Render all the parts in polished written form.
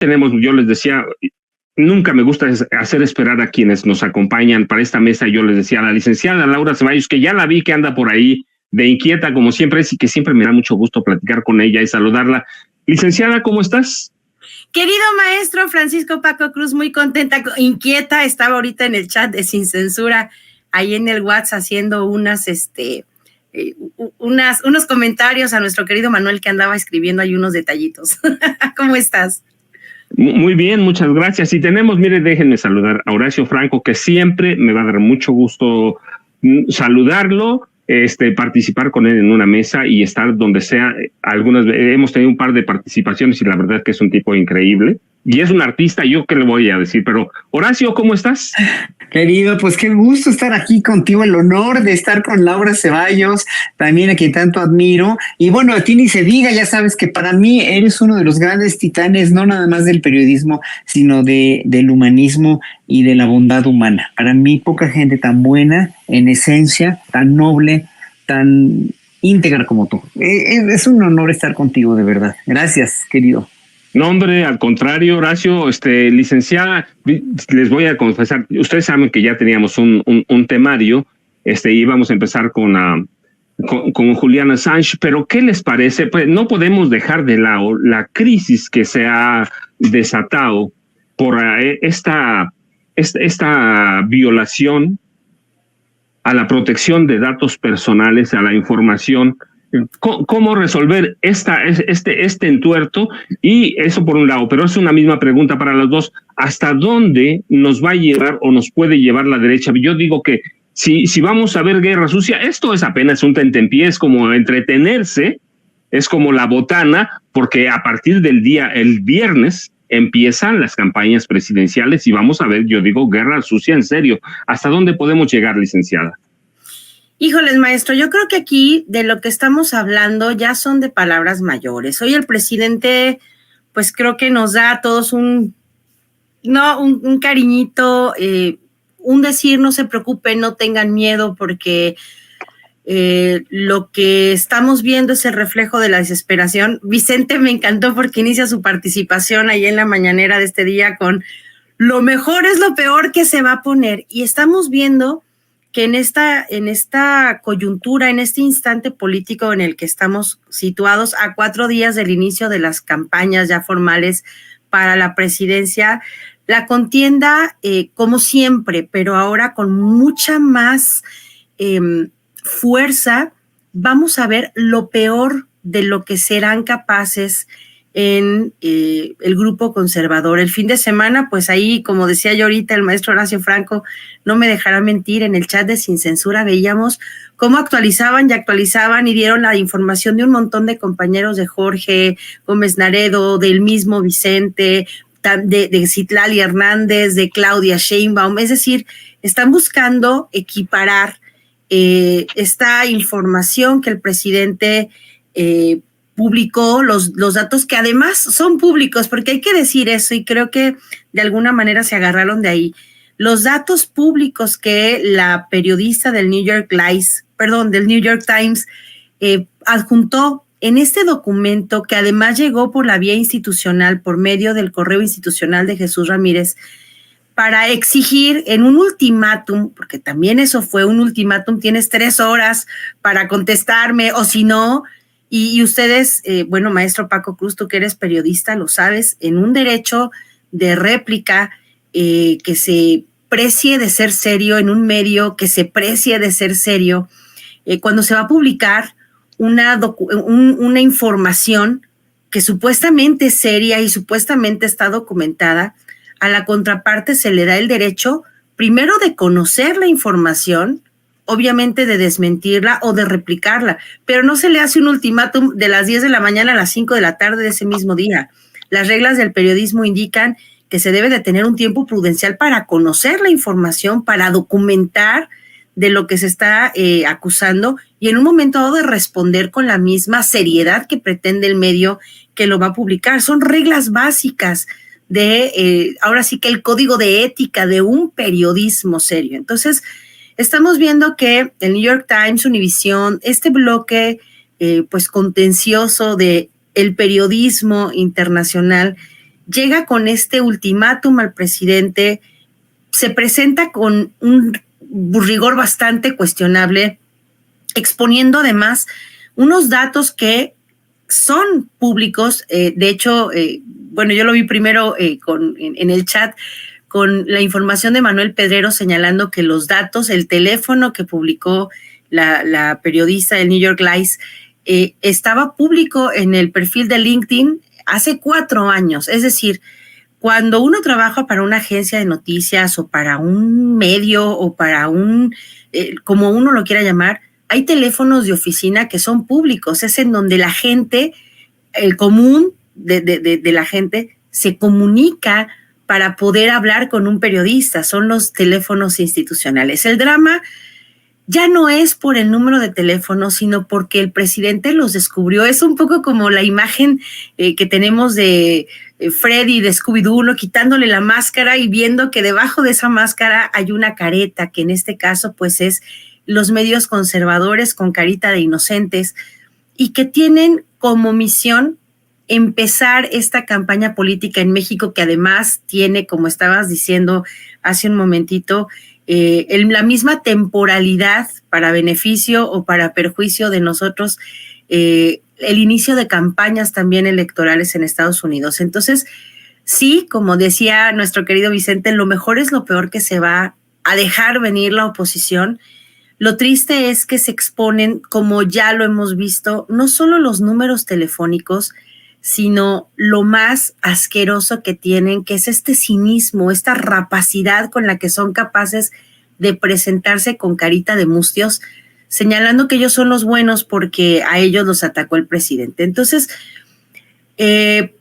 tenemos, yo les decía, nunca me gusta hacer esperar a quienes nos acompañan para esta mesa. Yo les decía a la licenciada Laura Ceballos, que ya la vi que anda por ahí de inquieta como siempre, y que siempre me da mucho gusto platicar con ella y saludarla. Licenciada, ¿cómo estás? Querido maestro Francisco Paco Cruz, muy contenta, inquieta, estaba ahorita en el chat de Sin Censura, ahí en el WhatsApp haciendo unos comentarios a nuestro querido Manuel, que andaba escribiendo ahí unos detallitos. ¿Cómo estás? Muy bien, muchas gracias. Y tenemos, mire, déjenme saludar a Horacio Franco, que siempre me va a dar mucho gusto saludarlo, participar con él en una mesa y estar donde sea. Hemos tenido un par de participaciones y la verdad es que es un tipo increíble. Y es un artista, yo qué le voy a decir, pero Horacio, ¿cómo estás? Querido, pues qué gusto estar aquí contigo, el honor de estar con Laura Ceballos, también a quien tanto admiro. Y bueno, a ti ni se diga, ya sabes que para mí eres uno de los grandes titanes, no nada más del periodismo, sino del humanismo y de la bondad humana. Para mí poca gente tan buena, en esencia, tan noble, tan íntegra como tú. Es un honor estar contigo, de verdad. Gracias, querido. No, hombre, al contrario, Horacio, licenciada, les voy a confesar, ustedes saben que ya teníamos un temario, íbamos a empezar con Julian Assange, pero ¿qué les parece? Pues no podemos dejar de lado la crisis que se ha desatado por esta violación a la protección de datos personales, a la información. ¿Cómo resolver este entuerto? Y eso por un lado, pero es una misma pregunta para los dos. ¿Hasta dónde nos va a llevar o nos puede llevar la derecha? Yo digo que si vamos a ver guerra sucia, esto es apenas un tentempié, es como entretenerse, es como la botana, porque a partir del el viernes, empiezan las campañas presidenciales y vamos a ver, yo digo, guerra sucia en serio. ¿Hasta dónde podemos llegar, licenciada? Híjoles, maestro, yo creo que aquí de lo que estamos hablando ya son de palabras mayores. Hoy el presidente, pues creo que nos da a todos un cariñito, un decir, no se preocupen, no tengan miedo, porque lo que estamos viendo es el reflejo de la desesperación. Vicente me encantó porque inicia su participación ahí en la mañanera de este día con lo mejor es lo peor que se va a poner, y estamos viendo que en esta coyuntura, en este instante político en el que estamos situados a 4 días del inicio de las campañas ya formales para la presidencia, la contienda, como siempre, pero ahora con mucha más fuerza, vamos a ver lo peor de lo que serán capaces en el grupo conservador. El fin de semana, pues ahí, como decía yo ahorita, el maestro Horacio Franco no me dejará mentir, en el chat de Sin Censura veíamos cómo actualizaban y dieron la información de un montón de compañeros, de Jorge Gómez Naredo, del mismo Vicente, de Citlali Hernández, de Claudia Sheinbaum. Es decir, están buscando equiparar esta información que el presidente publicó, los datos que además son públicos, porque hay que decir eso, y creo que de alguna manera se agarraron de ahí. Los datos públicos que la periodista del New York Times adjuntó en este documento, que además llegó por la vía institucional, por medio del correo institucional de Jesús Ramírez, para exigir en un ultimátum, porque también eso fue un ultimátum, tienes 3 horas para contestarme, o si no. Y ustedes, bueno, maestro Paco Cruz, tú que eres periodista, lo sabes, en un derecho de réplica que se precie de ser serio, en un medio que se precie de ser serio, cuando se va a publicar una información que supuestamente es seria y supuestamente está documentada, a la contraparte se le da el derecho, primero, de conocer la información, obviamente de desmentirla o de replicarla, pero no se le hace un ultimátum de las 10 de la mañana a las 5 de la tarde de ese mismo día. Las reglas del periodismo indican que se debe de tener un tiempo prudencial para conocer la información, para documentar de lo que se está acusando, y en un momento dado de responder con la misma seriedad que pretende el medio que lo va a publicar. Son reglas básicas de, ahora sí que el código de ética de un periodismo serio. Entonces, estamos viendo que el New York Times, Univisión, este bloque pues contencioso de el periodismo internacional, llega con este ultimátum al presidente, se presenta con un rigor bastante cuestionable, exponiendo además unos datos que son públicos. De hecho, bueno, yo lo vi primero en el chat con la información de Manuel Pedrero señalando que los datos, el teléfono que publicó la periodista del New York Life, estaba público en el perfil de LinkedIn hace 4 años. Es decir, cuando uno trabaja para una agencia de noticias o para un medio o para como uno lo quiera llamar, hay teléfonos de oficina que son públicos. Es en donde la gente, el común de la gente, se comunica para poder hablar con un periodista. Son los teléfonos institucionales. El drama ya no es por el número de teléfono, sino porque el presidente los descubrió. Es un poco como la imagen que tenemos de Freddy de Scooby-Doo, ¿no? Quitándole la máscara y viendo que debajo de esa máscara hay una careta, que en este caso pues es los medios conservadores con carita de inocentes, y que tienen como misión empezar esta campaña política en México, que además tiene, como estabas diciendo hace un momentito, la misma temporalidad para beneficio o para perjuicio de nosotros, el inicio de campañas también electorales en Estados Unidos. Entonces, sí, como decía nuestro querido Vicente, lo mejor es lo peor que se va a dejar venir la oposición. Lo triste es que se exponen, como ya lo hemos visto, no solo los números telefónicos, sino lo más asqueroso que tienen, que es este cinismo, esta rapacidad con la que son capaces de presentarse con carita de mustios, señalando que ellos son los buenos porque a ellos los atacó el presidente. Entonces,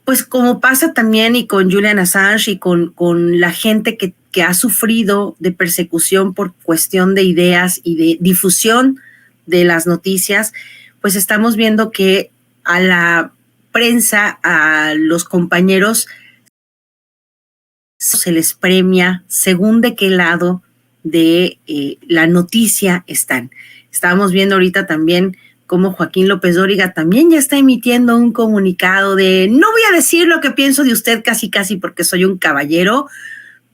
pues como pasa también y con Julian Assange y con la gente que ha sufrido de persecución por cuestión de ideas y de difusión de las noticias, pues estamos viendo que a la prensa, a los compañeros, se les premia según de qué lado de la noticia están. Estábamos viendo ahorita también cómo Joaquín López Dóriga también ya está emitiendo un comunicado de no voy a decir lo que pienso de usted casi porque soy un caballero,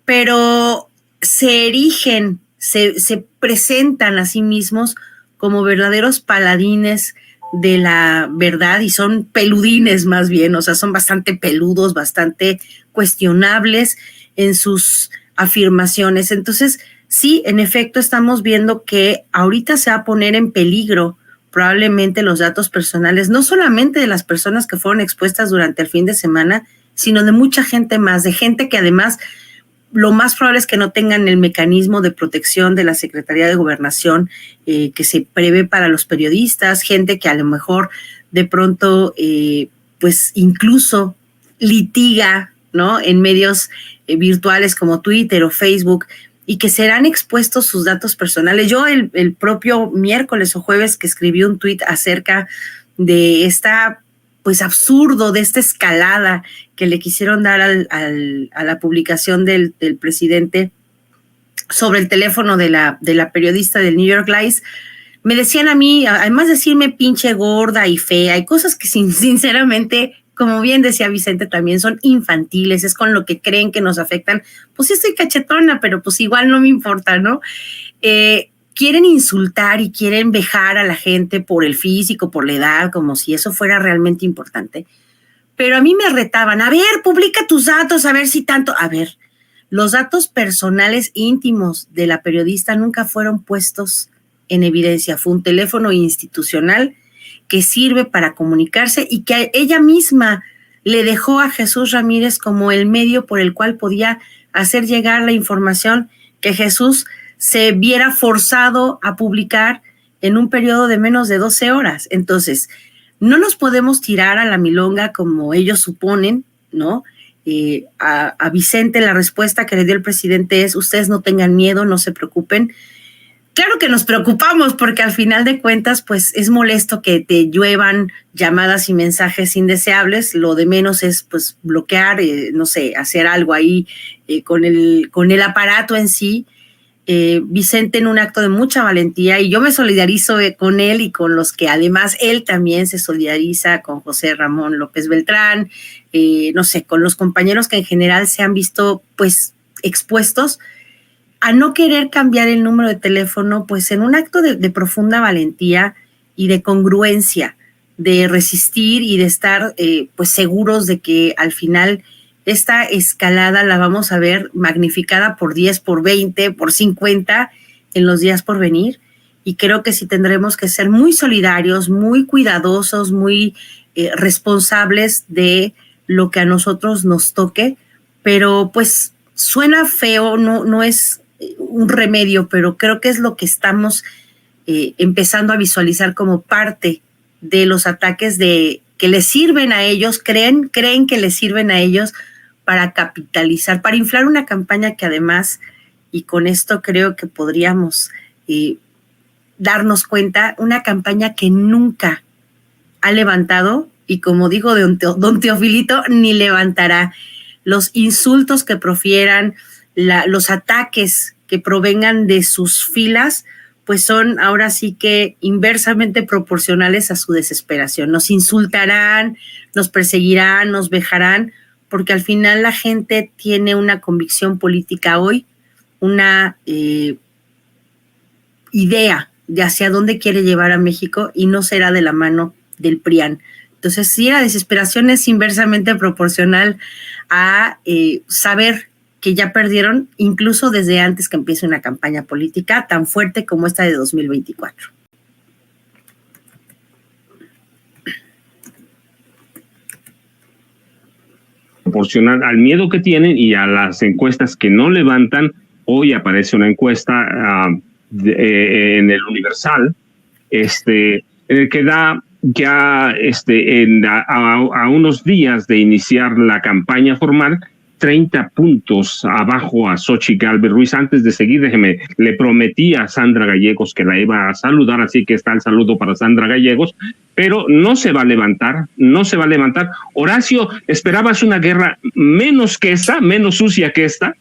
pero se erigen, se presentan a sí mismos como verdaderos paladines de la verdad, y son peludines más bien, o sea, son bastante peludos, bastante cuestionables en sus afirmaciones. Entonces, sí, en efecto, estamos viendo que ahorita se va a poner en peligro probablemente los datos personales, no solamente de las personas que fueron expuestas durante el fin de semana, sino de mucha gente más, de gente que además lo más probable es que no tengan el mecanismo de protección de la Secretaría de Gobernación que se prevé para los periodistas, gente que a lo mejor de pronto pues incluso litiga, ¿no?, en medios virtuales como Twitter o Facebook, y que serán expuestos sus datos personales. Yo el propio miércoles o jueves que escribí un tuit acerca de esta pues absurdo, de esta escalada que le quisieron dar a la publicación del presidente sobre el teléfono de la periodista del New York Life, me decían a mí, además de decirme pinche gorda y fea, hay cosas que sinceramente, como bien decía Vicente, también son infantiles, es con lo que creen que nos afectan. Pues sí estoy cachetona, pero pues igual no me importa, ¿no? Quieren insultar y quieren vejar a la gente por el físico, por la edad, como si eso fuera realmente importante. Pero a mí me retaban, a ver, publica tus datos, a ver si tanto. A ver, los datos personales íntimos de la periodista nunca fueron puestos en evidencia. Fue un teléfono institucional que sirve para comunicarse y que ella misma le dejó a Jesús Ramírez como el medio por el cual podía hacer llegar la información que Jesús se viera forzado a publicar en un periodo de menos de 12 horas. Entonces, no nos podemos tirar a la milonga como ellos suponen, ¿no? A Vicente la respuesta que le dio el presidente es: ustedes no tengan miedo, no se preocupen. Claro que nos preocupamos porque al final de cuentas pues es molesto que te lluevan llamadas y mensajes indeseables. Lo de menos es pues bloquear, no sé, hacer algo ahí con el aparato en sí. Vicente en un acto de mucha valentía, y yo me solidarizo con él y con los que además él también se solidariza con José Ramón López Beltrán, no sé, con los compañeros que en general se han visto pues expuestos a no querer cambiar el número de teléfono, pues en un acto de profunda valentía y de congruencia, de resistir y de estar pues seguros de que al final esta escalada la vamos a ver magnificada por 10, por 20, por 50 en los días por venir. Y creo que sí tendremos que ser muy solidarios, muy cuidadosos, muy responsables de lo que a nosotros nos toque, pero pues suena feo, no es un remedio, pero creo que es lo que estamos empezando a visualizar como parte de los ataques de que les sirven a ellos, creen que les sirven a ellos para capitalizar, para inflar una campaña que además, y con esto creo que podríamos darnos cuenta, una campaña que nunca ha levantado, y como dijo don Teofilito, ni levantará. Los insultos que profieran, los ataques que provengan de sus filas, pues son ahora sí que inversamente proporcionales a su desesperación. Nos insultarán, nos perseguirán, nos vejarán, porque al final la gente tiene una convicción política hoy, una idea de hacia dónde quiere llevar a México, y no será de la mano del PRIAN. Entonces, sí, la desesperación es inversamente proporcional a saber que ya perdieron, incluso desde antes que empiece una campaña política tan fuerte como esta de 2024. Proporcional al miedo que tienen y a las encuestas que no levantan. Hoy aparece una encuesta en el Universal, en el que da ya a unos días de iniciar la campaña formal, 30 puntos abajo a Xochitl Gálvez Ruiz. Antes de seguir, le prometí a Sandra Gallegos que la iba a saludar, así que está el saludo para Sandra Gallegos, pero no se va a levantar. Horacio, ¿esperabas una guerra menos que esta, menos sucia que esta?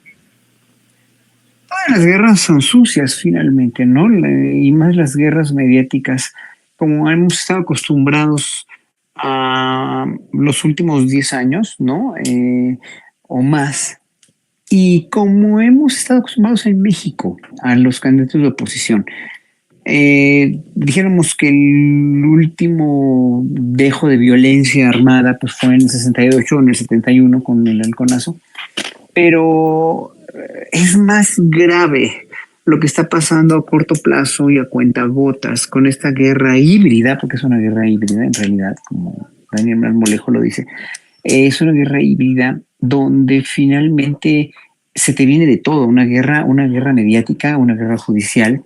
Todas las guerras son sucias finalmente, ¿no? Y más las guerras mediáticas, como hemos estado acostumbrados a los últimos 10 años, ¿no? O más. Y como hemos estado acostumbrados en México a los candidatos de oposición, dijéramos que el último dejo de violencia armada pues fue en el 68 o en el 71 con el halconazo, pero es más grave lo que está pasando a corto plazo y a cuentagotas con esta guerra híbrida, porque es una guerra híbrida en realidad, como Daniel Marmolejo lo dice. Es una guerra híbrida donde finalmente se te viene de todo, una guerra mediática, una guerra judicial,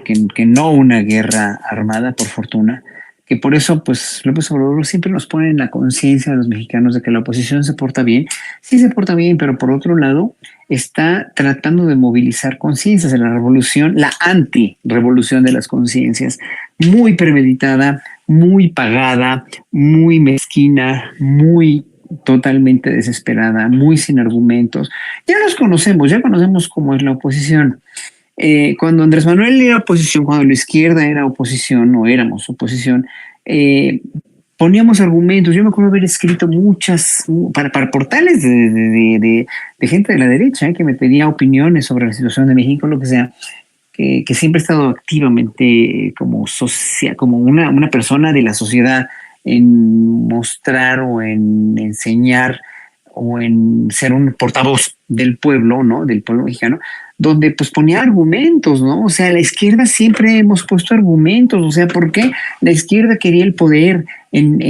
que no una guerra armada, por fortuna, que por eso pues López Obrador siempre nos pone en la conciencia a los mexicanos de que la oposición se porta bien. Sí se porta bien, pero por otro lado está tratando de movilizar conciencias de la revolución, la anti-revolución de las conciencias, muy premeditada, muy pagada, muy mezquina, muy totalmente desesperada, muy sin argumentos. Ya conocemos cómo es la oposición. Cuando Andrés Manuel era oposición, cuando la izquierda era oposición, o éramos oposición, poníamos argumentos. Yo me acuerdo haber escrito muchas, para portales de gente de la derecha, que me pedía opiniones sobre la situación de México, lo que sea, que siempre he estado activamente como una persona de la sociedad en mostrar o en enseñar o en ser un portavoz del pueblo, ¿no? Del pueblo mexicano, donde pues ponía argumentos, ¿no? O sea, la izquierda siempre hemos puesto argumentos. O sea, ¿por qué la izquierda quería el poder desde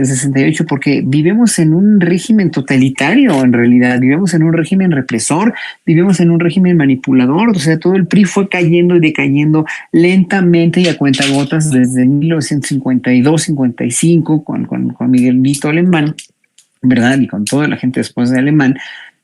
el 68? Porque vivimos en un régimen totalitario, en realidad, vivimos en un régimen represor, vivimos en un régimen manipulador. O sea, todo el PRI fue cayendo y decayendo lentamente y a cuentagotas desde 1952-55 con Miguelito Alemán, ¿verdad? Y con toda la gente después de Alemán,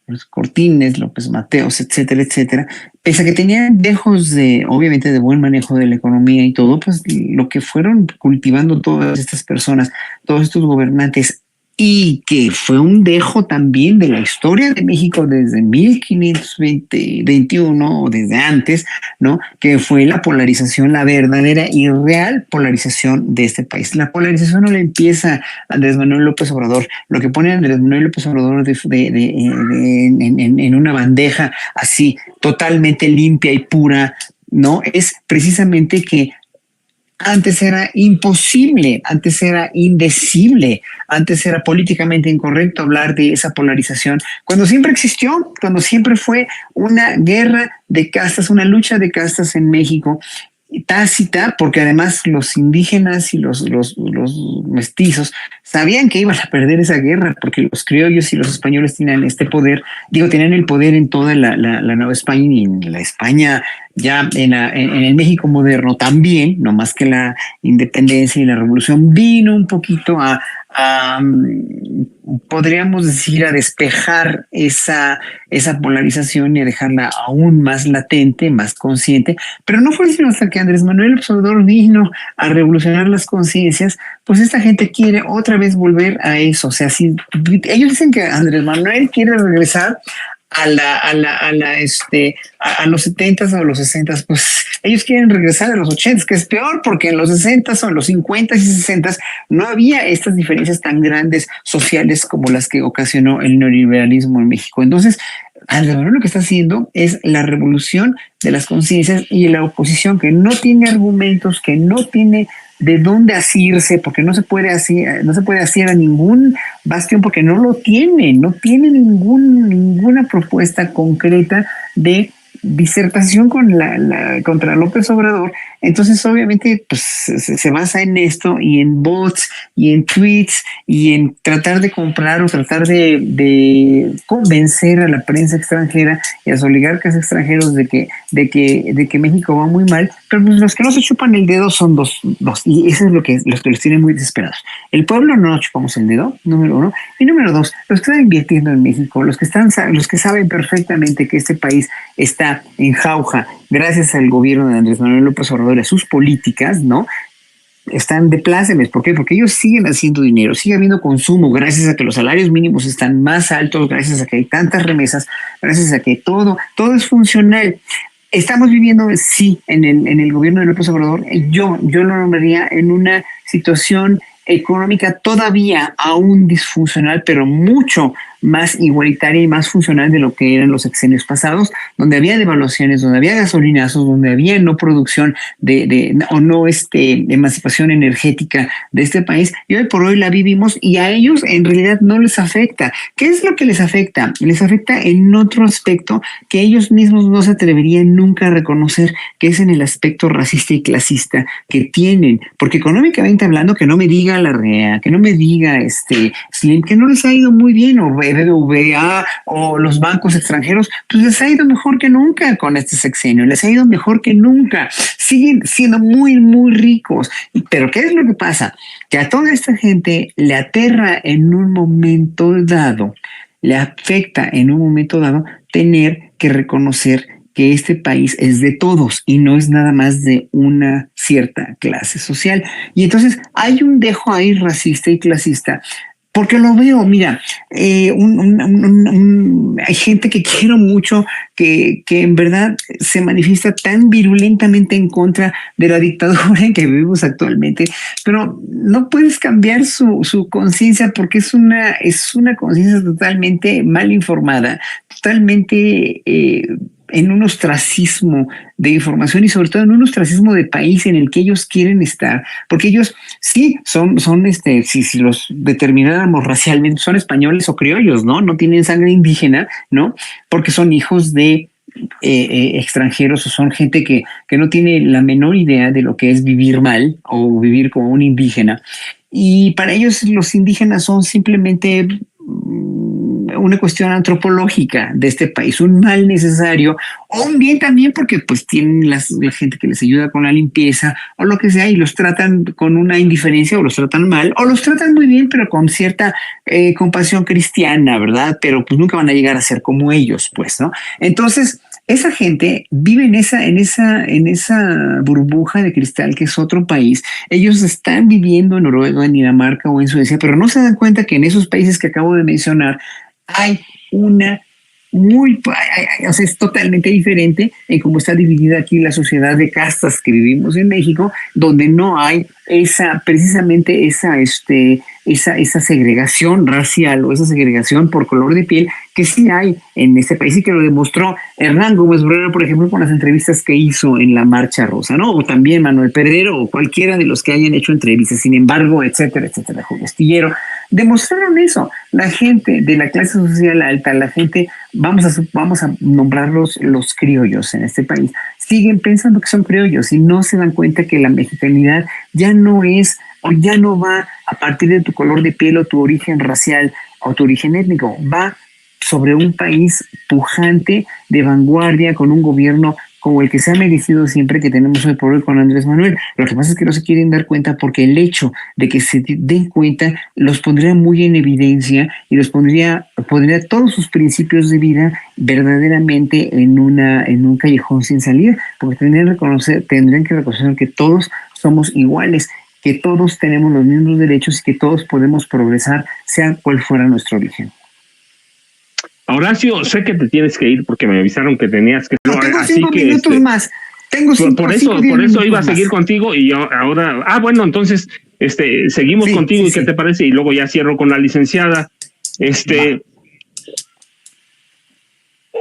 los Cortines, López Mateos, etcétera, etcétera, pese a que tenían dejos obviamente de buen manejo de la economía y todo, pues lo que fueron cultivando todas estas personas, todos estos gobernantes y que fue un dejo también de la historia de México desde 1521 o desde antes, ¿no? Que fue la polarización, la verdadera y real polarización de este país. La polarización no la empieza Andrés Manuel López Obrador. Lo que pone Andrés Manuel López Obrador en una bandeja así, totalmente limpia y pura, ¿no? Es precisamente que antes era imposible, antes era indecible, antes era políticamente incorrecto hablar de esa polarización, cuando siempre existió, cuando siempre fue una guerra de castas, una lucha de castas en México, tácita, porque además los indígenas y los mestizos sabían que iban a perder esa guerra, porque los criollos y los españoles tenían este poder, tenían el poder en toda la Nueva España y en la España ya en el México moderno también, no más que la independencia y la revolución vino un poquito a podríamos decir, a despejar esa polarización y a dejarla aún más latente, más consciente, pero no fue sino hasta que Andrés Manuel López Obrador vino a revolucionar las conciencias, pues esta gente quiere otra vez volver a eso. O sea, si ellos dicen que Andrés Manuel quiere regresar a los 70s o los 60s, pues ellos quieren regresar a los 80s, que es peor, porque en los 60s o en los 50s y 60s no había estas diferencias tan grandes sociales como las que ocasionó el neoliberalismo en México. Entonces, Andrés Manuel lo que está haciendo es la revolución de las conciencias, y la oposición que no tiene argumentos, que no tiene de dónde asirse, porque no se puede asir a ningún bastión, porque no tiene ninguna propuesta concreta de disertación contra López Obrador. Entonces obviamente pues se basa en esto y en bots y en tweets y en tratar de comprar o tratar de convencer a la prensa extranjera y a los oligarcas extranjeros de que México va muy mal, pero pues los que no se chupan el dedo son dos, y eso es los que los tienen muy desesperados. El pueblo no nos chupamos el dedo, número uno, y número dos, los que están invirtiendo en México, los que saben perfectamente que este país está en jauja gracias al gobierno de Andrés Manuel López Obrador y a sus políticas, ¿no? Están de plácemes. ¿Por qué? Porque ellos siguen haciendo dinero, sigue habiendo consumo, gracias a que los salarios mínimos están más altos, gracias a que hay tantas remesas, gracias a que todo es funcional. Estamos viviendo, sí, en el gobierno de López Obrador, yo lo nombraría en una situación económica todavía aún disfuncional, pero mucho más igualitaria y más funcional de lo que eran los sexenios pasados, donde había devaluaciones, donde había gasolinazos, donde había no producción de emancipación energética de este país, y hoy por hoy la vivimos, y a ellos en realidad no les afecta. ¿Qué es lo que les afecta? Les afecta en otro aspecto que ellos mismos no se atreverían nunca a reconocer, que es en el aspecto racista y clasista que tienen, porque económicamente hablando, que no me diga Larrea, que no me diga Slim, que no les ha ido muy bien, o BBVA o los bancos extranjeros, pues les ha ido mejor que nunca con este sexenio, les ha ido mejor que nunca, siguen siendo muy, muy ricos. Pero ¿qué es lo que pasa? Que a toda esta gente le aterra en un momento dado, le afecta en un momento dado tener que reconocer que este país es de todos y no es nada más de una cierta clase social. Y entonces hay un dejo ahí racista y clasista, porque lo veo, mira, hay gente que quiero mucho que en verdad se manifiesta tan virulentamente en contra de la dictadura en que vivimos actualmente, pero no puedes cambiar su conciencia, porque es una conciencia totalmente mal informada, totalmente en un ostracismo de información, y sobre todo en un ostracismo de país en el que ellos quieren estar, porque ellos sí son si los determináramos racialmente, son españoles o criollos, no tienen sangre indígena, no, porque son hijos de extranjeros, o son gente que no tiene la menor idea de lo que es vivir mal o vivir como un indígena, y para ellos los indígenas son simplemente una cuestión antropológica de este país, un mal necesario, o un bien también, porque pues tienen la gente que les ayuda con la limpieza o lo que sea, y los tratan con una indiferencia, o los tratan mal, o los tratan muy bien, pero con cierta compasión cristiana, ¿verdad? Pero pues nunca van a llegar a ser como ellos, pues, ¿no? Entonces, esa gente vive en esa burbuja de cristal que es otro país. Ellos están viviendo en Noruega, en Dinamarca o en Suecia, pero no se dan cuenta que en esos países que acabo de mencionar hay una o sea, es totalmente diferente en cómo está dividida aquí la sociedad de castas que vivimos en México, donde no hay precisamente esa segregación racial o esa segregación por color de piel que sí hay en este país y que lo demostró Hernán Gómez Borrero, por ejemplo, con las entrevistas que hizo en la Marcha Rosa, ¿no? O también Manuel Pedrero o cualquiera de los que hayan hecho entrevistas, sin embargo, etcétera, etcétera, Julio Astillero, demostraron eso. La gente de la clase social alta, la gente, vamos a nombrarlos los criollos en este país, siguen pensando que son criollos y no se dan cuenta que la mexicanidad ya no es o ya no va a partir de tu color de piel o tu origen racial o tu origen étnico, va sobre un país pujante, de vanguardia, con un gobierno como el que se ha merecido siempre que tenemos hoy por hoy con Andrés Manuel. Lo que pasa es que no se quieren dar cuenta porque el hecho de que se den cuenta los pondría muy en evidencia y los pondría todos sus principios de vida verdaderamente en un callejón sin salida, porque tendrían que reconocer que todos somos iguales, que todos tenemos los mismos derechos y que todos podemos progresar, sea cual fuera nuestro origen. Horacio, sé que te tienes que ir porque me avisaron que tenías que... No, tengo 5 minutos más. Por eso iba a seguir contigo y ahora... bueno, entonces seguimos contigo y ¿qué te parece? Y luego ya cierro con la licenciada.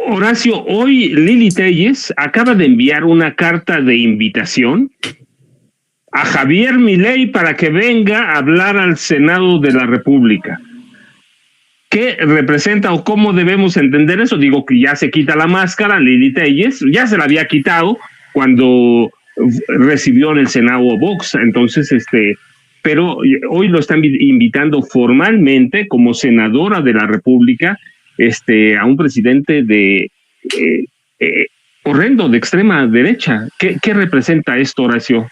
Horacio, hoy Lili Téllez acaba de enviar una carta de invitación a Javier Milei para que venga a hablar al Senado de la República. ¿Qué representa o cómo debemos entender eso? Digo que ya se quita la máscara, Lili Téllez, ya se la había quitado cuando recibió en el Senado Vox, entonces, pero hoy lo están invitando formalmente como senadora de la República, a un presidente de horrendo, de extrema derecha. ¿Qué representa esto, Horacio?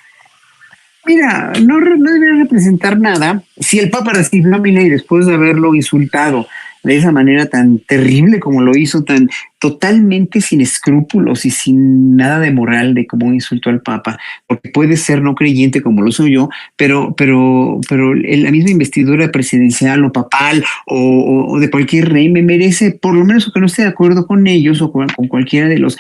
Mira, no debería representar nada si el Papa recibió a Milei después de haberlo insultado de esa manera tan terrible como lo hizo, tan totalmente sin escrúpulos y sin nada de moral de cómo insultó al Papa, porque puede ser no creyente como lo soy yo, pero la misma investidura presidencial o papal o de cualquier rey me merece, por lo menos que no esté de acuerdo con ellos o con cualquiera de los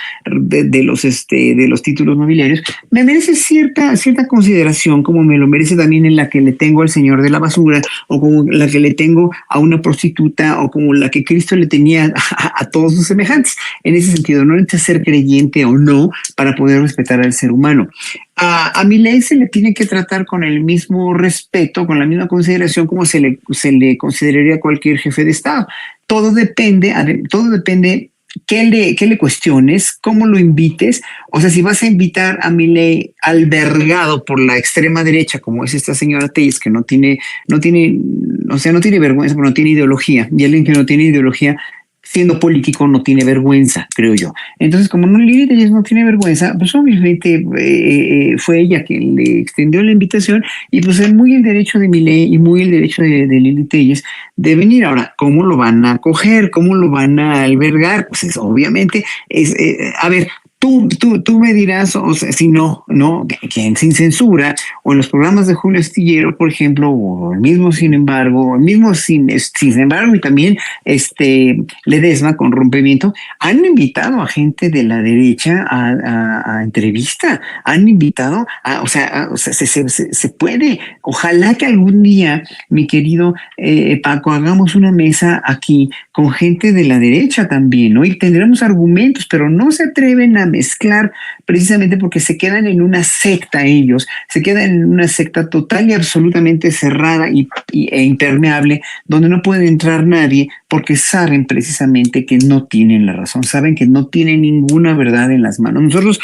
títulos nobiliarios, me merece cierta consideración, como me lo merece también en la que le tengo al señor de la basura o como la que le tengo a una prostituta o como la que Cristo le tenía a todos sus semejantes. En ese sentido, no necesita ser creyente o no para poder respetar al ser humano. A Milei se le tiene que tratar con el mismo respeto, con la misma consideración como se le consideraría a cualquier jefe de Estado. Todo depende qué le cuestiones, cómo lo invites. O sea, si vas a invitar a Milei albergado por la extrema derecha, como es esta señora Téllez, que no tiene vergüenza, pero no tiene ideología, y alguien que no tiene ideología siendo político no tiene vergüenza, creo yo. Entonces, como Lili Téllez no tiene vergüenza, pues obviamente fue ella quien le extendió la invitación y pues es muy el derecho de Milei y muy el derecho de Lili Téllez de venir. Ahora, ¿cómo lo van a acoger? ¿Cómo lo van a albergar? Pues obviamente a ver, Tú me dirás, o sea, si no, que sin censura, o en los programas de Julio Astillero, por ejemplo, o el mismo Sin embargo, Sin embargo, y también Ledesma con Rompimiento, han invitado a gente de la derecha a entrevista, han invitado se puede. Ojalá que algún día, mi querido Paco, hagamos una mesa aquí con gente de la derecha también, ¿no? Y tendremos argumentos, pero no se atreven a mezclar precisamente porque se quedan en una secta ellos, se quedan en una secta total y absolutamente cerrada e impermeable, donde no puede entrar nadie porque saben precisamente que no tienen la razón, saben que no tienen ninguna verdad en las manos. Nosotros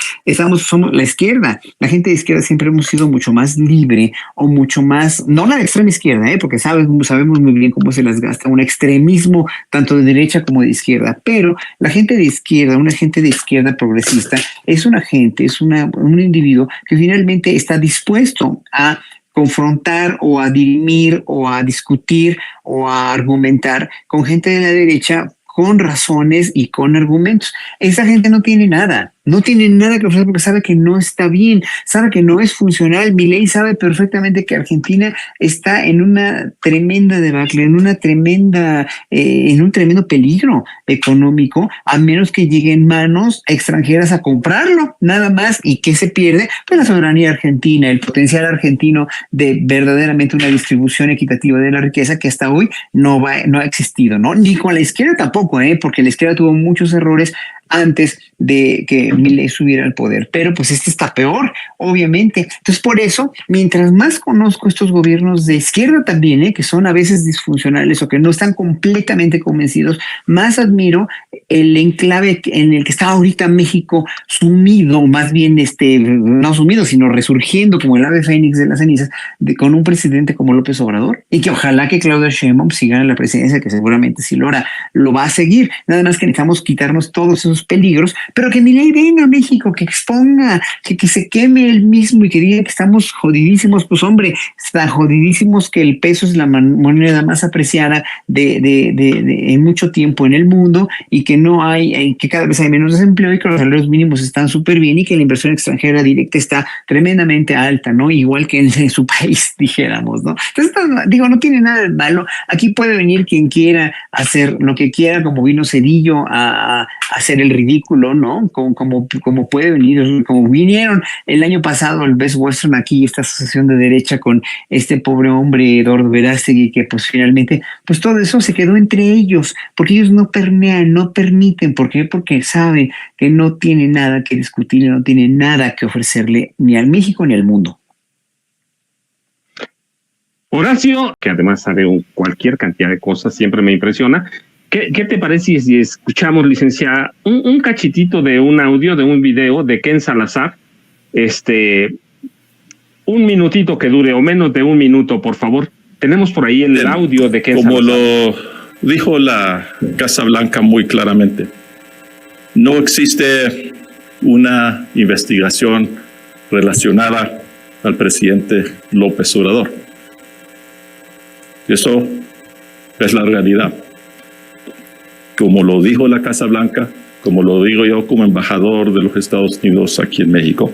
somos la izquierda, la gente de izquierda siempre hemos sido mucho más libre o mucho más, no la de extrema izquierda, porque sabemos muy bien cómo se las gasta un extremismo tanto de derecha como de izquierda, pero la gente de izquierda, una gente de izquierda progresista, es una gente, es un individuo que finalmente está dispuesto a confrontar o a dirimir o a discutir o a argumentar con gente de la derecha con razones y con argumentos. Esa gente no tiene nada que ofrecer porque sabe que no está bien, sabe que no es funcional. Milei sabe perfectamente que Argentina está en una tremenda debacle, en un tremendo peligro económico, a menos que lleguen manos extranjeras a comprarlo, nada más. ¿Y qué se pierde? Pues la soberanía argentina, el potencial argentino de verdaderamente una distribución equitativa de la riqueza que hasta hoy no ha existido, ¿no? Ni con la izquierda tampoco, porque la izquierda tuvo muchos errores antes de que Milei subiera al poder, pero pues este está peor, obviamente. Entonces, por eso, mientras más conozco estos gobiernos de izquierda también, que son a veces disfuncionales o que no están completamente convencidos, más admiro el enclave en el que está ahorita México sumido, más bien no sumido, sino resurgiendo como el ave fénix de las cenizas, con un presidente como López Obrador, y que ojalá que Claudia Sheinbaum siga en la presidencia, que seguramente sí lo va a seguir. Nada más que necesitamos quitarnos todos esos peligros, pero que Milei venga a México, que exponga, que se queme él mismo y que diga que estamos jodidísimos. Pues hombre, están jodidísimos, que el peso es la moneda más apreciada en mucho tiempo en el mundo, y que que cada vez hay menos desempleo, y que los salarios mínimos están súper bien, y que la inversión extranjera directa está tremendamente alta, ¿no? Igual que en su país, dijéramos, ¿no? Entonces, no tiene nada de malo. Aquí puede venir quien quiera hacer lo que quiera, como vino Cedillo a hacer el ridículo, ¿no? Como puede venir, como vinieron el año pasado el Best Western aquí, esta asociación de derecha, con este pobre hombre Eduardo Verástegui, que pues finalmente, pues todo eso se quedó entre ellos, porque ellos no permean, no permiten. ¿Por qué? Porque saben que no tiene nada que discutir, no tiene nada que ofrecerle ni al México ni al mundo. Horacio, que además sabe cualquier cantidad de cosas, siempre me impresiona. ¿Qué te parece si escuchamos, licenciada, un cachitito de un audio, de un video de Ken Salazar? Un minutito que dure, o menos de un minuto, por favor. Tenemos por ahí el audio de Ken Salazar. Como lo dijo la Casa Blanca muy claramente, no existe una investigación relacionada al presidente López Obrador. Eso es la realidad. Como lo dijo la Casa Blanca, como lo digo yo como embajador de los Estados Unidos aquí en México,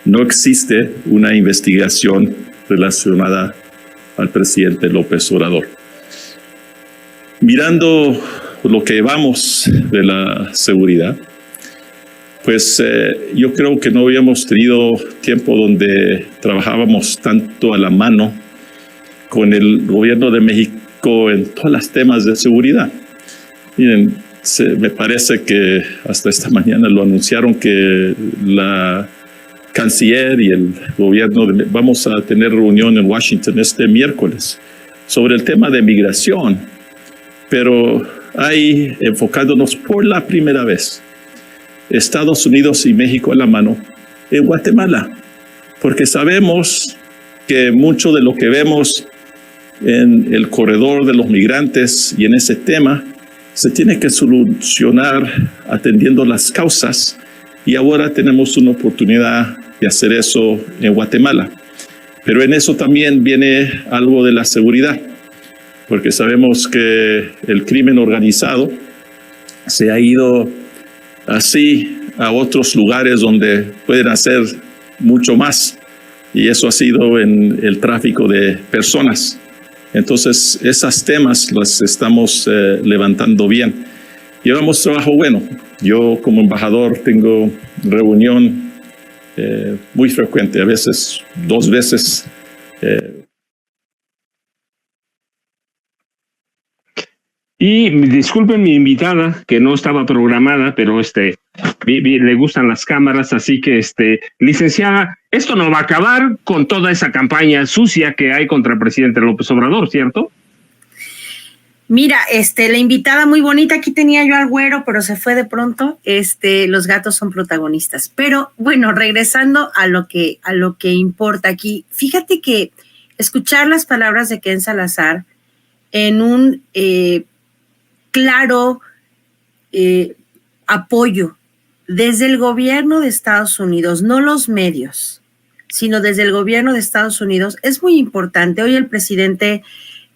no existe una investigación relacionada al presidente López Obrador. Mirando lo que vamos de la seguridad, pues yo creo que no habíamos tenido tiempo donde trabajábamos tanto a la mano con el gobierno de México en todos los temas de seguridad. Miren, me parece que hasta esta mañana lo anunciaron que la canciller y el gobierno vamos a tener reunión en Washington este miércoles sobre el tema de migración, pero ahí enfocándonos por la primera vez Estados Unidos y México a la mano en Guatemala, porque sabemos que mucho de lo que vemos en el corredor de los migrantes y en ese tema se tiene que solucionar atendiendo las causas, y ahora tenemos una oportunidad de hacer eso en Guatemala. Pero en eso también viene algo de la seguridad, porque sabemos que el crimen organizado se ha ido así a otros lugares donde pueden hacer mucho más, y eso ha sido en el tráfico de personas. Entonces, esos temas los estamos levantando bien. Llevamos trabajo bueno. Yo como embajador tengo reunión muy frecuente, a veces 2 veces. Y disculpen mi invitada, que no estaba programada, pero le gustan las cámaras, así que licenciada, esto no va a acabar con toda esa campaña sucia que hay contra el presidente López Obrador, ¿cierto? Mira, la invitada muy bonita, aquí tenía yo al güero, pero se fue de pronto. Los gatos son protagonistas. Pero bueno, regresando a lo que importa aquí, fíjate que escuchar las palabras de Ken Salazar en un claro apoyo desde el gobierno de Estados Unidos, no los medios, sino desde el gobierno de Estados Unidos, es muy importante. Hoy el presidente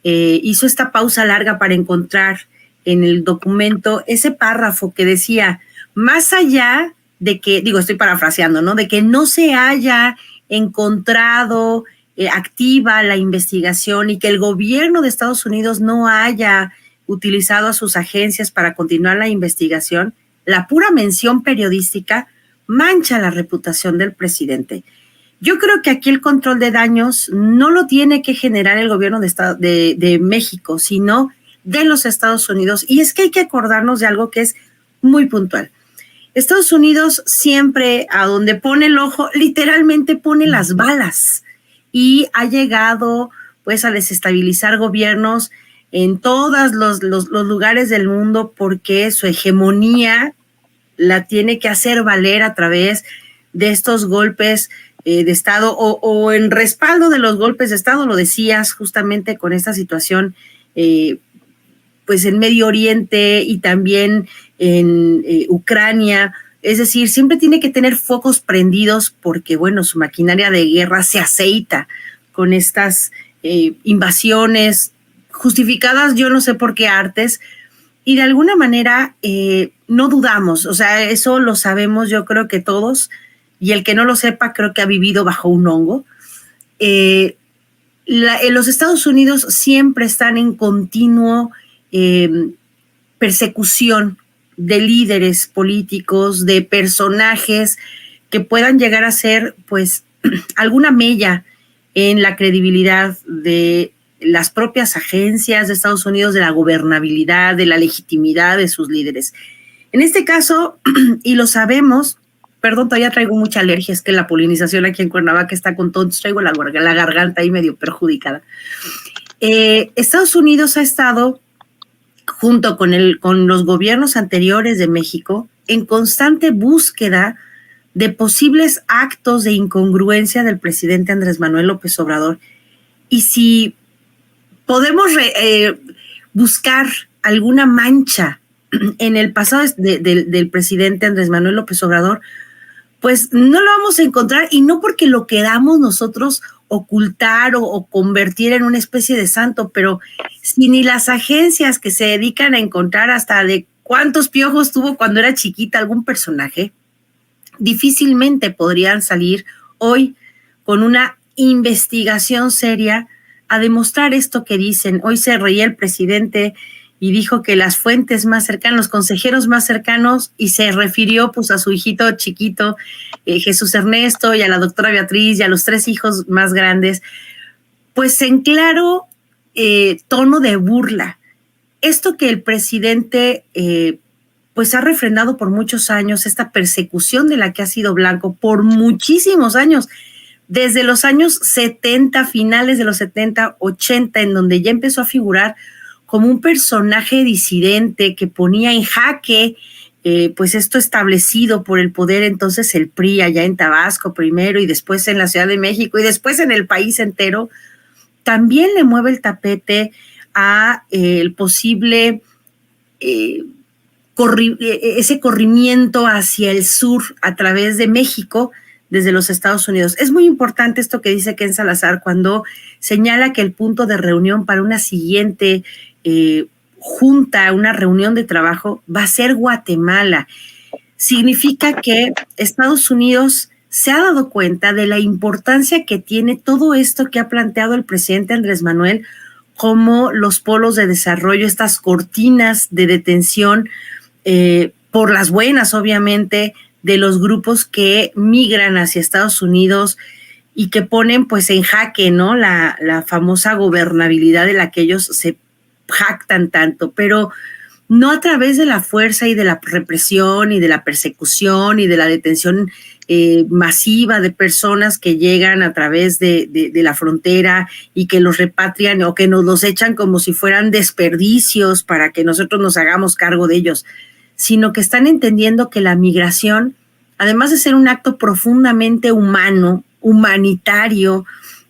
hizo esta pausa larga para encontrar en el documento ese párrafo que decía, más allá de que, digo, estoy parafraseando, ¿no? De que no se haya encontrado activa la investigación y que el gobierno de Estados Unidos no haya utilizado a sus agencias para continuar la investigación, la pura mención periodística mancha la reputación del presidente. Yo creo que aquí el control de daños no lo tiene que generar el gobierno de México, sino de los Estados Unidos. Y es que hay que acordarnos de algo que es muy puntual. Estados Unidos siempre, a donde pone el ojo, literalmente pone las balas y ha llegado pues a desestabilizar gobiernos en todos los lugares del mundo porque su hegemonía la tiene que hacer valer a través de estos golpes de Estado o en respaldo de los golpes de Estado, lo decías justamente con esta situación pues en Medio Oriente y también en Ucrania. Es decir, siempre tiene que tener focos prendidos porque, bueno, su maquinaria de guerra se aceita con estas invasiones justificadas, yo no sé por qué artes, y de alguna manera no dudamos, o sea, eso lo sabemos yo creo que todos, y el que no lo sepa creo que ha vivido bajo un hongo. Los Estados Unidos siempre están en continuo persecución de líderes políticos, de personajes que puedan llegar a ser pues alguna mella en la credibilidad de las propias agencias de Estados Unidos, de la gobernabilidad, de la legitimidad de sus líderes. En este caso, y lo sabemos, perdón, todavía traigo mucha alergia, es que la polinización aquí en Cuernavaca está con todo, traigo la garganta ahí medio perjudicada. Estados Unidos ha estado, junto con los gobiernos anteriores de México, en constante búsqueda de posibles actos de incongruencia del presidente Andrés Manuel López Obrador. Y si podemos buscar alguna mancha en el pasado del presidente Andrés Manuel López Obrador, pues no lo vamos a encontrar, y no porque lo queramos nosotros ocultar o convertir en una especie de santo, pero si ni las agencias que se dedican a encontrar hasta de cuántos piojos tuvo cuando era chiquita algún personaje, difícilmente podrían salir hoy con una investigación seria a demostrar esto que dicen. Hoy se reía el presidente y dijo que las fuentes más cercanas, los consejeros más cercanos, y se refirió pues a su hijito chiquito, Jesús Ernesto, y a la doctora Beatriz, y a los 3 hijos más grandes, pues en claro tono de burla. Esto que el presidente pues ha refrendado por muchos años, esta persecución de la que ha sido blanco por muchísimos años, desde los años 70, finales de los 70, 80, en donde ya empezó a figurar como un personaje disidente que ponía en jaque pues esto establecido por el poder entonces el PRI allá en Tabasco primero y después en la Ciudad de México y después en el país entero. También le mueve el tapete a el posible ese corrimiento hacia el sur a través de México desde los Estados Unidos. Es muy importante esto que dice Ken Salazar cuando señala que el punto de reunión para una siguiente junta, una reunión de trabajo, va a ser Guatemala. Significa que Estados Unidos se ha dado cuenta de la importancia que tiene todo esto que ha planteado el presidente Andrés Manuel como los polos de desarrollo, estas cortinas de detención por las buenas, obviamente, de los grupos que migran hacia Estados Unidos y que ponen pues en jaque, ¿no? La famosa gobernabilidad de la que ellos se jactan tanto, pero no a través de la fuerza y de la represión y de la persecución y de la detención masiva de personas que llegan a través de la frontera y que los repatrian o que nos los echan como si fueran desperdicios para que nosotros nos hagamos cargo de ellos, sino que están entendiendo que la migración, además de ser un acto profundamente humano, humanitario,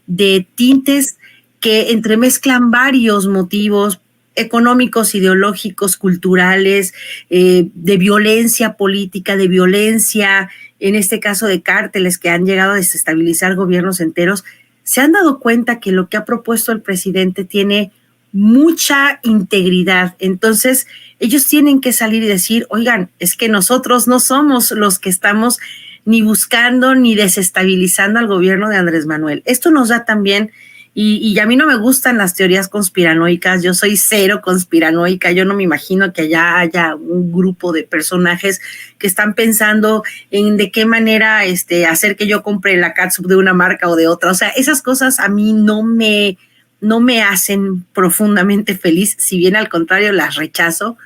de tintes que entremezclan varios motivos económicos, ideológicos, culturales, de violencia política, de violencia, en este caso de cárteles que han llegado a desestabilizar gobiernos enteros, se han dado cuenta que lo que ha propuesto el presidente tiene mucha integridad. Entonces, ellos tienen que salir y decir, oigan, es que nosotros no somos los que estamos ni buscando ni desestabilizando al gobierno de Andrés Manuel. Esto nos da también, y a mí no me gustan las teorías conspiranoicas, yo soy cero conspiranoica, yo no me imagino que allá haya un grupo de personajes que están pensando en de qué manera hacer que yo compre la catsup de una marca o de otra. O sea, esas cosas a mí no me hacen profundamente feliz, si bien al contrario las rechazo,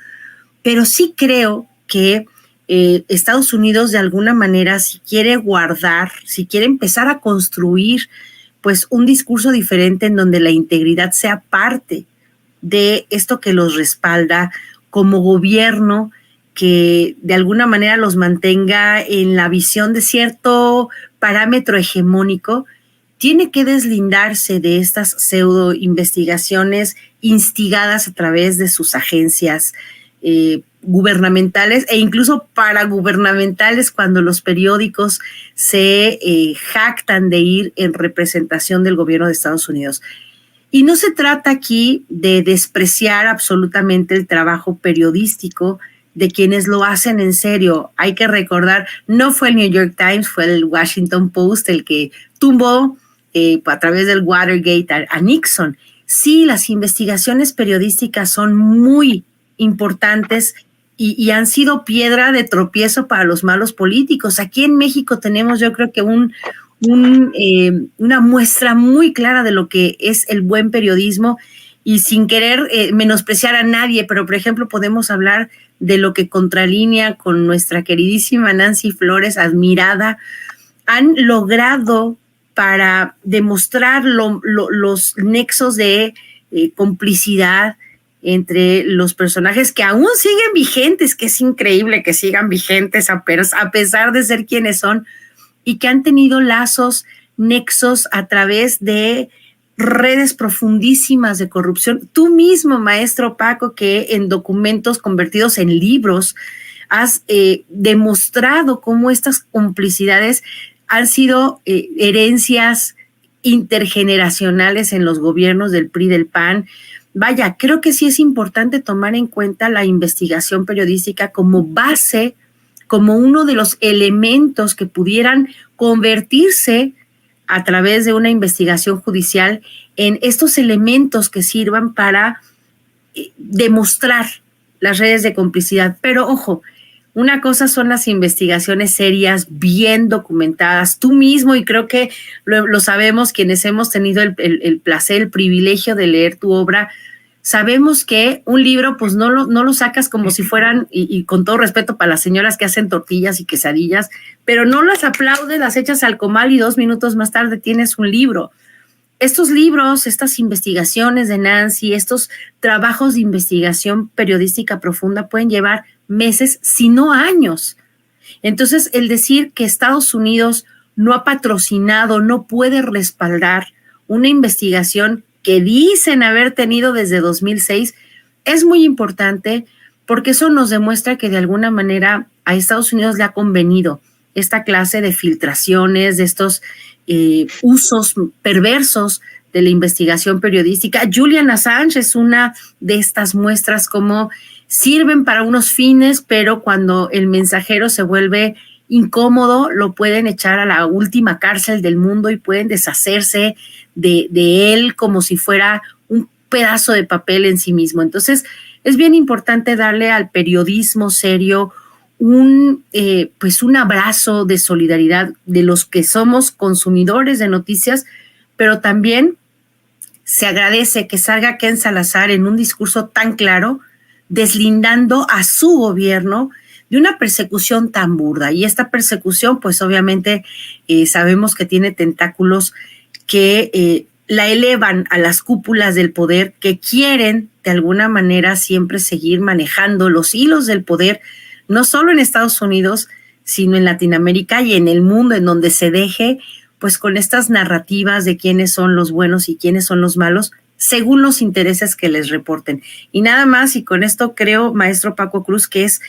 pero sí creo que Estados Unidos de alguna manera, si quiere guardar, si quiere empezar a construir pues un discurso diferente en donde la integridad sea parte de esto que los respalda como gobierno, que de alguna manera los mantenga en la visión de cierto parámetro hegemónico, tiene que deslindarse de estas pseudo investigaciones instigadas a través de sus agencias gubernamentales e incluso paragubernamentales, cuando los periódicos se jactan de ir en representación del gobierno de Estados Unidos. Y no se trata aquí de despreciar absolutamente el trabajo periodístico de quienes lo hacen en serio. Hay que recordar, no fue el New York Times, fue el Washington Post el que tumbó a través del Watergate a Nixon. Sí, las investigaciones periodísticas son muy importantes y han sido piedra de tropiezo para los malos políticos. Aquí en México tenemos, yo creo que una muestra muy clara de lo que es el buen periodismo, y sin querer menospreciar a nadie, pero por ejemplo podemos hablar de lo que Contralínea con nuestra queridísima Nancy Flores, admirada, han logrado para demostrar los nexos de complicidad entre los personajes que aún siguen vigentes, que es increíble que sigan vigentes a pesar de ser quienes son, y que han tenido lazos, nexos a través de redes profundísimas de corrupción. Tú mismo, maestro Paco, que en documentos convertidos en libros has demostrado cómo estas complicidades han sido herencias intergeneracionales en los gobiernos del PRI, del PAN. Vaya, creo que sí es importante tomar en cuenta la investigación periodística como base, como uno de los elementos que pudieran convertirse a través de una investigación judicial en estos elementos que sirvan para demostrar las redes de complicidad. Pero ojo, una cosa son las investigaciones serias, bien documentadas. Tú mismo, y creo que lo sabemos quienes hemos tenido el placer, el privilegio de leer tu obra, sabemos que un libro pues no lo sacas como si fueran, y con todo respeto para las señoras que hacen tortillas y quesadillas, pero no las aplaudes, las echas al comal y 2 minutos más tarde tienes un libro. Estos libros, estas investigaciones de Nancy, estos trabajos de investigación periodística profunda pueden llevar meses, si no años. Entonces, el decir que Estados Unidos no ha patrocinado, no puede respaldar una investigación que dicen haber tenido desde 2006 es muy importante, porque eso nos demuestra que de alguna manera a Estados Unidos le ha convenido esta clase de filtraciones, de estos usos perversos de la investigación periodística. Julian Assange es una de estas muestras, como sirven para unos fines, pero cuando el mensajero se vuelve incómodo, lo pueden echar a la última cárcel del mundo y pueden deshacerse de él como si fuera un pedazo de papel en sí mismo. Entonces, es bien importante darle al periodismo serio un abrazo de solidaridad de los que somos consumidores de noticias, pero también se agradece que salga Ken Salazar en un discurso tan claro, deslindando a su gobierno de una persecución tan burda. Y esta persecución, pues obviamente sabemos que tiene tentáculos que la elevan a las cúpulas del poder, que quieren de alguna manera siempre seguir manejando los hilos del poder, no solo en Estados Unidos, sino en Latinoamérica y en el mundo, en donde se deje, pues con estas narrativas de quiénes son los buenos y quiénes son los malos, según los intereses que les reporten. Y nada más, y con esto creo, maestro Paco Cruz, que es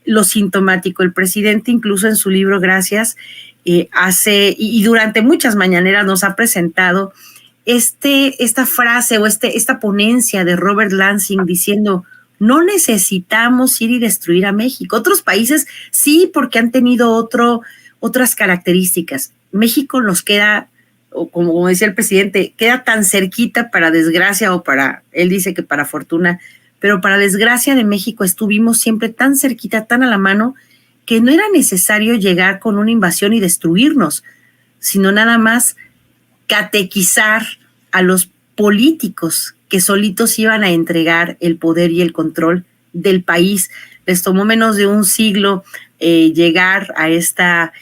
lo sintomático. El presidente, incluso en su libro Gracias, hace, y durante muchas mañaneras nos ha presentado esta frase o esta ponencia de Robert Lansing diciendo: no necesitamos ir y destruir a México. Otros países sí, porque han tenido otras características. México nos queda, o como decía el presidente, queda tan cerquita, para desgracia, o él dice que para fortuna, pero para desgracia de México estuvimos siempre tan cerquita, tan a la mano, que no era necesario llegar con una invasión y destruirnos, sino nada más catequizar a los políticos que solitos iban a entregar el poder y el control del país. Les tomó menos de un siglo llegar a esta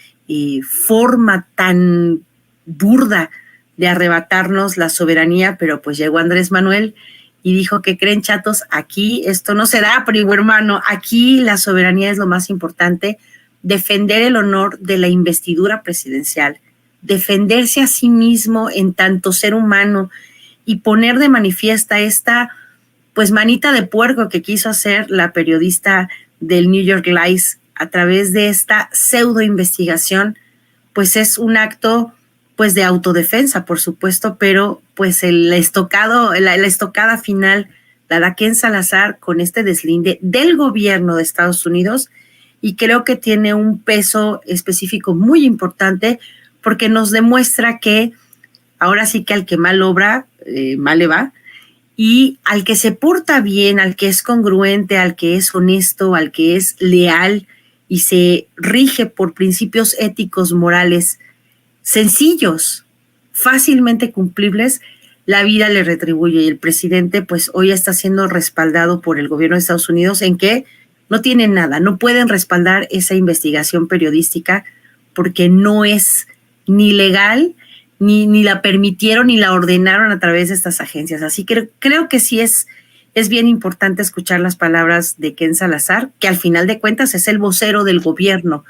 forma tan burda de arrebatarnos la soberanía, pero pues llegó Andrés Manuel y dijo: ¿qué creen, chatos? Aquí esto no se da, primo hermano, aquí la soberanía es lo más importante, defender el honor de la investidura presidencial, defenderse a sí mismo en tanto ser humano, y poner de manifiesta esta pues manita de puerco que quiso hacer la periodista del New York Lies a través de esta pseudo investigación. Pues es un acto pues de autodefensa, por supuesto, pero pues la estocada final la da Ken Salazar con este deslinde del gobierno de Estados Unidos, y creo que tiene un peso específico muy importante, porque nos demuestra que ahora sí que al que mal obra, mal le va, y al que se porta bien, al que es congruente, al que es honesto, al que es leal y se rige por principios éticos, morales, sencillos, fácilmente cumplibles, la vida le retribuye. Y el presidente pues hoy está siendo respaldado por el gobierno de Estados Unidos, en que no tienen nada, no pueden respaldar esa investigación periodística porque no es ni legal, ni la permitieron, ni la ordenaron a través de estas agencias. Así que creo que sí es bien importante escuchar las palabras de Ken Salazar, que al final de cuentas es el vocero del gobierno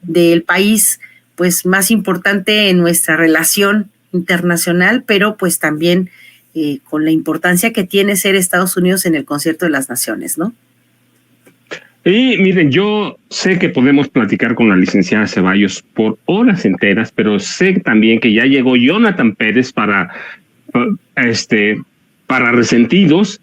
del país pues más importante en nuestra relación internacional, pero pues también con la importancia que tiene ser Estados Unidos en el concierto de las naciones, ¿no? Y miren, yo sé que podemos platicar con la licenciada Ceballos por horas enteras, pero sé también que ya llegó Jonathan Pérez para resentidos.